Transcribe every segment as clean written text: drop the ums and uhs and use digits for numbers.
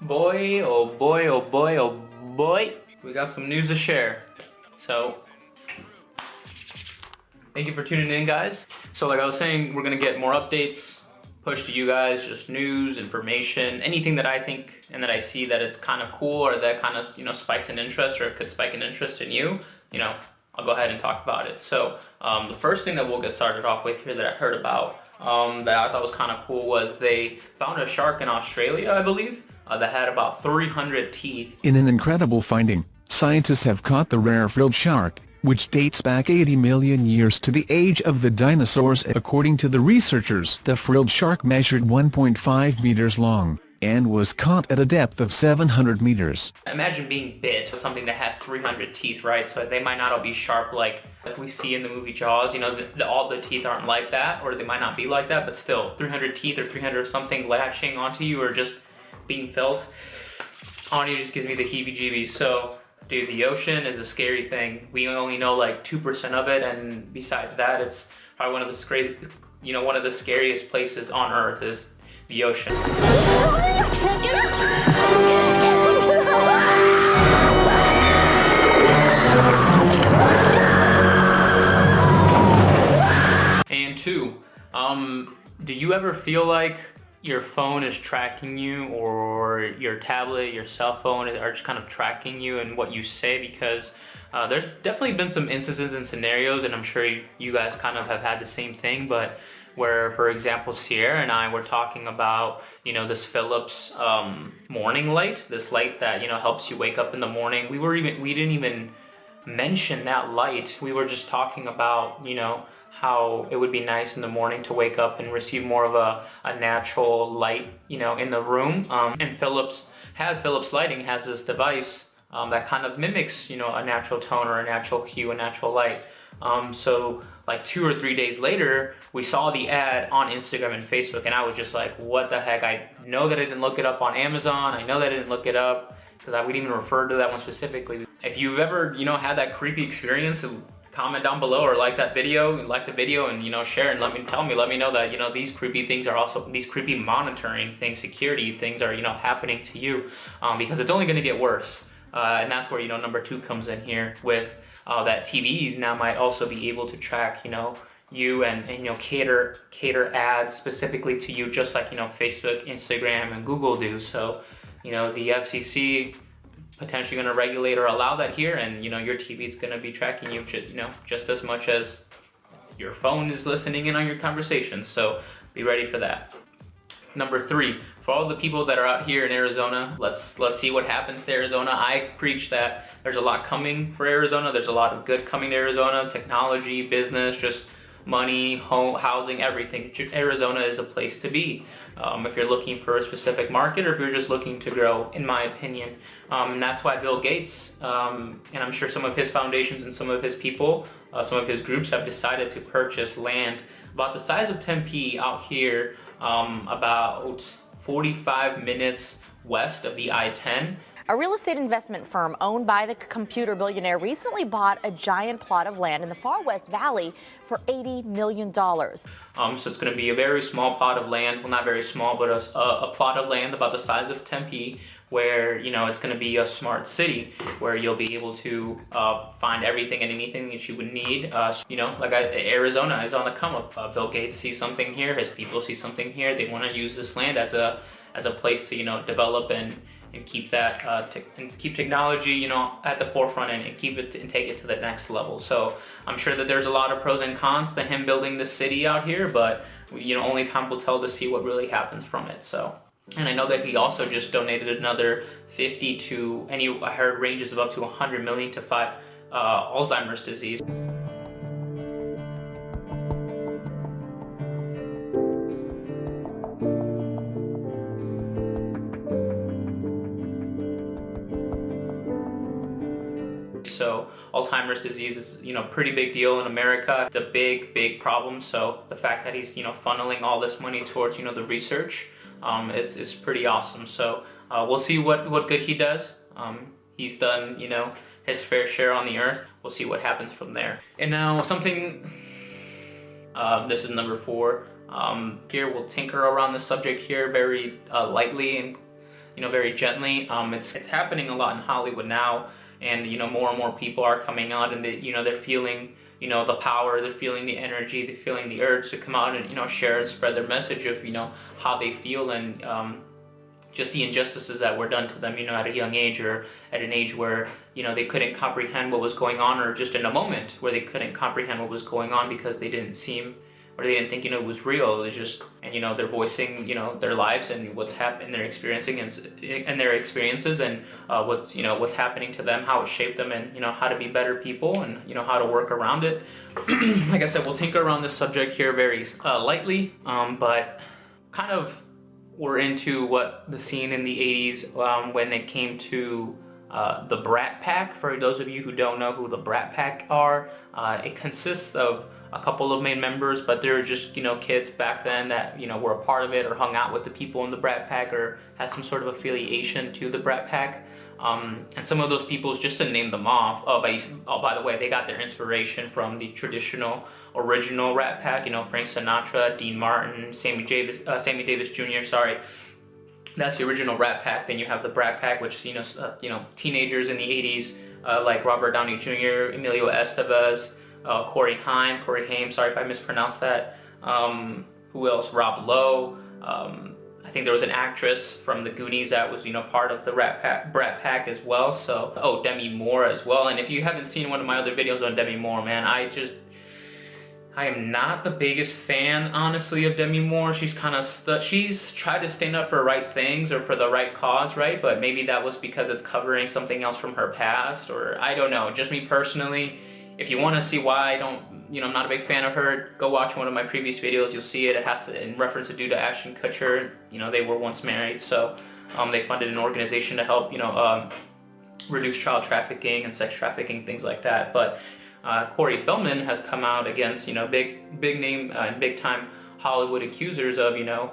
Boy, oh boy, oh boy, oh boy, we got some news to share. So, thank you for tuning in, guys. So like I was saying, we're gonna get more updates pushed to you guys, just news, information, anything that I think and that I see that it's kind of cool or that kind of, spikes an interest or could spike an interest in you, I'll go ahead and talk about it. So the first thing that we'll get started off with here that I heard about that I thought was kind of cool was they found a shark in Australia, I believe, that had about 300 teeth. In an incredible finding, scientists have caught the rare frilled shark, which dates back 80 million years to the age of the dinosaurs. According to the researchers, the frilled shark measured 1.5 meters long, and was caught at a depth of 700 meters. Imagine being bit with something that has 300 teeth, right? So they might not all be sharp like we see in the movie Jaws, all the teeth aren't like that, or they might not be like that, but still, 300 teeth or 300 something latching onto you or just being felt on you just gives me the heebie-jeebies. So, dude, the ocean is a scary thing. We only know like 2% of it, and besides that, it's probably one of the scariest places on Earth is the ocean. And two, do you ever feel like your phone is tracking you, or your tablet, your cell phone are just kind of tracking you and what you say? Because there's definitely been some instances and scenarios, and I'm sure you guys kind of have had the same thing, but where, for example, Sierra and I were talking about, this Philips morning light, this light that, helps you wake up in the morning. We didn't even mention that light. We were just talking about, how it would be nice in the morning to wake up and receive more of a natural light, in the room. And Philips Lighting has this device that kind of mimics, a natural tone or a natural hue, a natural light. So like 2 or 3 days later, we saw the ad on Instagram and Facebook, and I was just like, what the heck? I know that I didn't look it up on Amazon. I know that I didn't look it up because I wouldn't even refer to that one specifically. If you've ever, had that creepy experience, comment down below or like the video and share and let me know that these creepy things are also, these creepy monitoring things, security things are happening to you, because it's only going to get worse, and that's where number 2 comes in here with that TVs now might also be able to track you and cater ads specifically to you, just like Facebook, Instagram, and Google do. So the FCC potentially going to regulate or allow that here, and your TV is going to be tracking you just as much as your phone is listening in on your conversations. So be ready for that. Number 3, for all the people that are out here in Arizona, let's see what happens to Arizona. I preach that there's a lot coming for Arizona. There's a lot of good coming to Arizona, technology, business, just money, home, housing, everything. Arizona is a place to be if you're looking for a specific market or if you're just looking to grow, in my opinion. And that's why Bill Gates, and I'm sure some of his foundations and some of his people, some of his groups have decided to purchase land about the size of Tempe out here, about 45 minutes west of the I-10. A real estate investment firm owned by the computer billionaire recently bought a giant plot of land in the far West Valley for $80 million. So it's going to be a very small plot of land, well, not very small, but a plot of land about the size of Tempe, where it's going to be a smart city where you'll be able to find everything and anything that you would need. Arizona is on the come up. Bill Gates sees something here, his people see something here. They want to use this land as a place to develop and keep that keep technology at the forefront and keep it and take it to the next level. So I'm sure that there's a lot of pros and cons to him building this city out here, but only time will tell to see what really happens from it. So, and I know that he also just donated another 50 to, and I heard ranges of up to 100 million to fight Alzheimer's disease. So Alzheimer's disease is, pretty big deal in America. It's a big problem. So the fact that he's, funneling all this money towards, the research is pretty awesome. So we'll see what good he does. He's done, his fair share on the earth. We'll see what happens from there. And now something, this is number 4. Here we'll tinker around the subject here very lightly, you know, very gently. It's happening a lot in Hollywood now, and you know, more and more people are coming out, and they, you know, they're feeling, you know, the power, they're feeling the energy, they're feeling the urge to come out and, you know, share and spread their message of, you know, how they feel, and just the injustices that were done to them, you know, at a young age, or at an age where, you know, they couldn't comprehend what was going on, or just in a moment where they couldn't comprehend what was going on because they didn't seem, or they didn't think, you know, it was real. It was just, and you know, they're voicing, you know, their lives and what's happened, they're experiencing, and their experiences, and what's, you know, what's happening to them, how it shaped them, and you know, how to be better people, and you know, how to work around it. Like I said, we'll tinker around this subject here very lightly, but kind of we're into what the scene in the 80s when it came to the Brat Pack. For those of you who don't know who the Brat Pack are, it consists of a couple of main members, but they're just, you know, kids back then that, you know, were a part of it, or hung out with the people in the Brat Pack, or had some sort of affiliation to the Brat Pack. And some of those people, just to name them off, by the way, they got their inspiration from the traditional original Rat Pack, you know, Frank Sinatra, Dean Martin, Sammy Davis Jr., sorry. That's the original Rat Pack. Then you have the Brat Pack, which, you know, teenagers in the 80s, like Robert Downey Jr., Emilio Estevez, Corey Haim, sorry if I mispronounced that. Who else? Rob Lowe. I think there was an actress from the Goonies that was, you know, part of the Brat Pack as well. So, oh, Demi Moore as well. And if you haven't seen one of my other videos on Demi Moore, man, I am not the biggest fan, honestly, of Demi Moore. She's kind of she's tried to stand up for right things, or for the right cause, right? But maybe that was because it's covering something else from her past, or I don't know. Just me personally, if you want to see why I don't, you know, I'm not a big fan of her, go watch one of my previous videos. You'll see it. It has to, in reference to Ashton Kutcher. You know, they were once married, so they funded an organization to help, you know, reduce child trafficking and sex trafficking, things like that. But Corey Feldman has come out against, you know, big name and big time Hollywood accusers of, you know,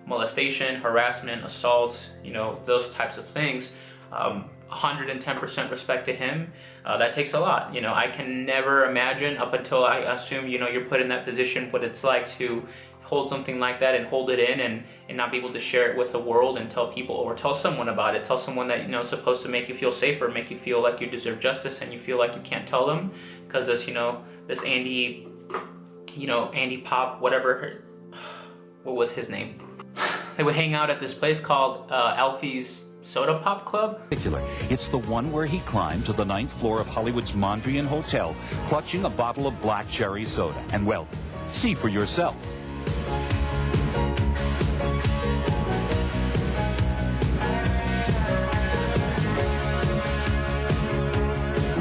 molestation, harassment, assault, you know, those types of things. 110% respect to him. That takes a lot. You know, I can never imagine, up until I assume, you know, you're put in that position, what it's like to hold something like that and hold it in, and not be able to share it with the world and tell people, or tell someone about it. Tell someone that, you know, is supposed to make you feel safer, make you feel like you deserve justice, and you feel like you can't tell them because this, you know, this Andy Pop, whatever, what was his name? They would hang out at this place called Alfie's Soda Pop Club. It's the one where he climbed to the 9th floor of Hollywood's Mondrian Hotel, clutching a bottle of black cherry soda. And well, see for yourself.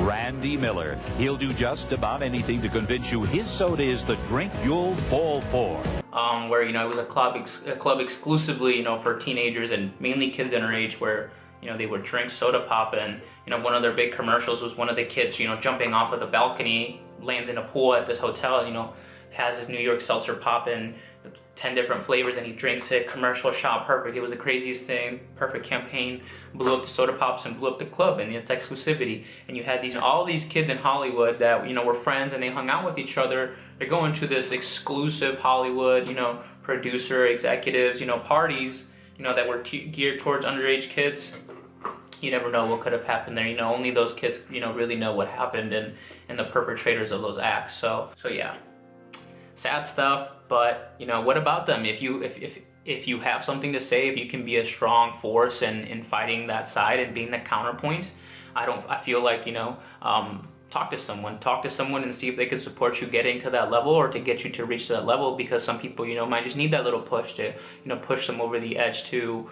Randy Miller. He'll do just about anything to convince you his soda is the drink you'll fall for. Where, you know, it was a club exclusively, you know, for teenagers and mainly kids in our age, where, you know, they would drink soda pop. And, you know, one of their big commercials was one of the kids, you know, jumping off of the balcony, lands in a pool at this hotel, you know, has his New York seltzer pop in 10 different flavors, and he drinks it. Commercial shot perfect. It was the craziest thing. Perfect campaign. Blew up the soda pops and blew up the club and its exclusivity. And you had all these kids in Hollywood that, you know, were friends and they hung out with each other. They're going to this exclusive Hollywood, you know, producer, executives, you know, parties, you know, that were geared towards underage kids. You never know what could have happened there. You know, only those kids, you know, really know what happened, and the perpetrators of those acts. So yeah, sad stuff. But, you know, what about them? If you have something to say, if you can be a strong force in fighting that side and being the counterpoint, I feel like, you know, talk to someone and see if they can support you getting to that level, or to get you to reach that level, because some people, you know, might just need that little push to, you know, push them over the edge to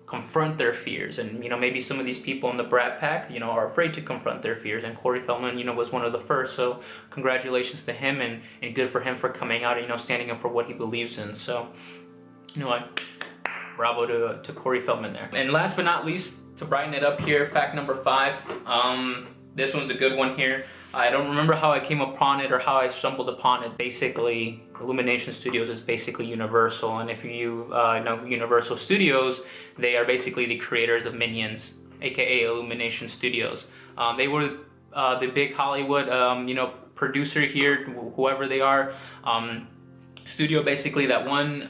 confront their fears. And, you know, maybe some of these people in the Brat Pack, you know, are afraid to confront their fears, and Corey Feldman, you know, was one of the first. So congratulations to him, and good for him for coming out and, you know, standing up for what he believes in. So, you know, bravo to Corey Feldman there. And last but not least, to brighten it up here, fact number 5. This one's a good one here. I don't remember how I came upon it or how I stumbled upon it. Basically, Illumination Studios is basically Universal, and if you know Universal Studios, they are basically the creators of Minions, aka Illumination Studios. They were the big Hollywood, you know, producer here, whoever they are. studio basically that won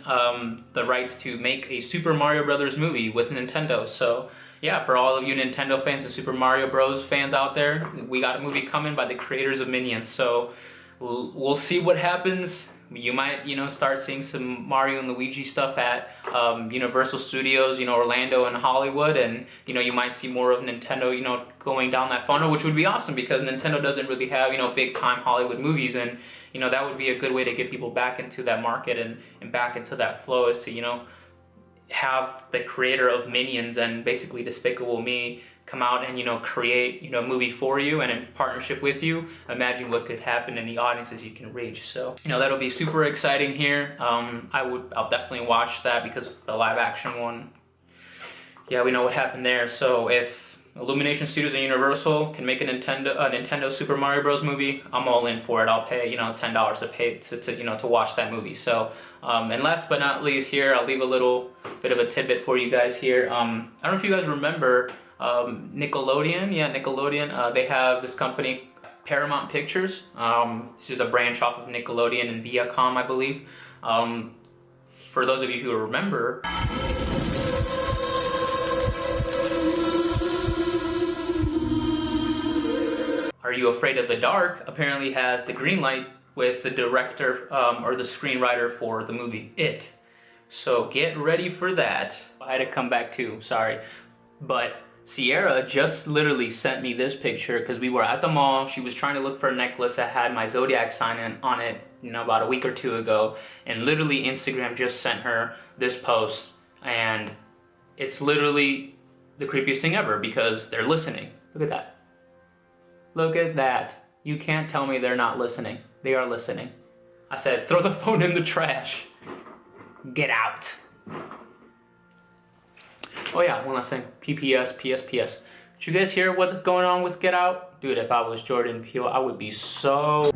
the rights to make a Super Mario Brothers movie with Nintendo. So yeah, for all of you Nintendo fans and Super Mario Bros. Fans out there, we got a movie coming by the creators of Minions. So we'll see what happens. You might, start seeing some Mario and Luigi stuff at Universal Studios, Orlando and Hollywood, and you might see more of Nintendo, going down that funnel, which would be awesome because Nintendo doesn't really have, big time Hollywood movies, and that would be a good way to get people back into that market and back into that flow, is to have the creator of Minions and basically Despicable Me come out and create a movie for you and in partnership with you. Imagine what could happen in the audiences you can reach. So that'll be super exciting here. I'll definitely watch that because the live action one, yeah, we know what happened there. So if Illumination Studios and Universal can make a Nintendo Super Mario Bros. Movie, I'm all in for it. I'll pay $10 to pay to watch that movie. So and last but not least here, I'll leave a little bit of a tidbit for you guys here. I don't know if you guys remember Nickelodeon. Yeah, Nickelodeon. They have this company, Paramount Pictures. It's just a branch off of Nickelodeon and Viacom, I believe. For those of you who remember, Are You Afraid of the Dark apparently has the green light with the director or the screenwriter for the movie It. So get ready for that. I had to come back too, sorry. But Sierra just literally sent me this picture because we were at the mall. She was trying to look for a necklace that had my Zodiac sign on it, about a week or two ago. And literally Instagram just sent her this post. And it's literally the creepiest thing ever because they're listening. Look at that. Look at that. You can't tell me they're not listening. They are listening. I said, throw the phone in the trash. Get out. Oh yeah, one last thing. PPS, PSPS. Did you guys hear what's going on with Get Out? Dude, if I was Jordan Peele, I would be so...